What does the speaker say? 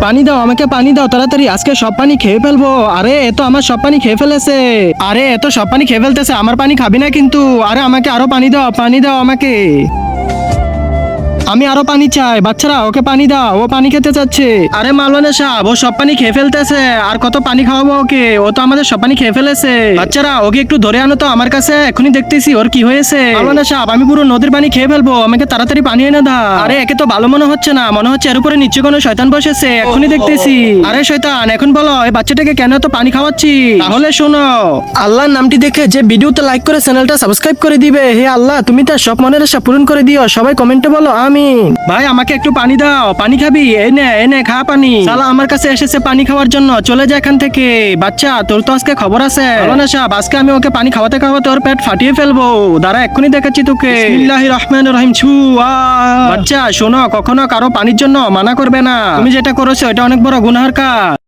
পানি দাও, আমাকে পানি দাও তাড়াতাড়ি, আজকে সব পানি খেয়ে ফেলবো। আরে এ তো আমার সব পানি খেয়ে ফেলেছে। আরে এ তো সব পানি খেয়ে ফেলতেছে, আমার পানি খাবি না কিন্তু। আরে আমাকে আরো পানি দাও আমাকে। আমি আরো পানি চাই, বাচ্চারা ওকে পানি দাও, ও পানি খেতে চাচ্ছে। আরে মাওলানা সাহেব, ও সব পানি খেয়ে ফেলতেছে, আর কত পানি খাওয়াবো ওকে? ও তো আমাদের সব পানি খেয়ে ফেলেছে। বাচ্চারা ওকে একটু ধরে আনো তো আমার কাছে, এখনই দেখতেছি ওর কি হয়েছে। মাওলানা সাহেব, আমি পুরো নদীর পানি খেয়ে ফেলবো, আমাকে তাড়াতাড়ি পানি এনে দাও। আরে একে তো ভালো মনে হচ্ছে না, মনে হচ্ছে এর উপরে নিচে কোনো শয়তান বসেছে, এখনই দেখতেছি। আরে শয়তান, এখন বলো এই বাচ্চাটাকে কেন তো পানি খাওয়াচ্ছি? তাহলে শোনো, আল্লাহর নামটি দেখে যে ভিডিওতে লাইক করে চ্যানেলটা সাবস্ক্রাইব করে দিবে। হে আল্লাহ, তুমি তার সব মনের আশা পূরণ করে দিও। সবাই কমেন্টে বলো আমিন। ভাই আমাকে একটু পানি দাও, পানি খাবি? এনে খা পানি। শালা আমার কাছে এসেছে পানি খাওয়ার জন্য, চলে যা এখান থেকে। বাচ্চা তোর তো আজকে খবর আছে। মাওলানা সাহেব, আজকে আমি ওকে পানি খাওয়াতে খাওয়াতে ওর পেট ফাটিয়ে ফেলবো। দাঁড়া এক্ষুনি দেখাচ্ছি তোকে। বিসমিল্লাহির রহমানির রহিম। ছু বাচ্চা শোনো, কখনো কারো পানির জন্য মানা করবে না। তুমি যেটা করেছো এটা অনেক বড় গুনাহের কাজ।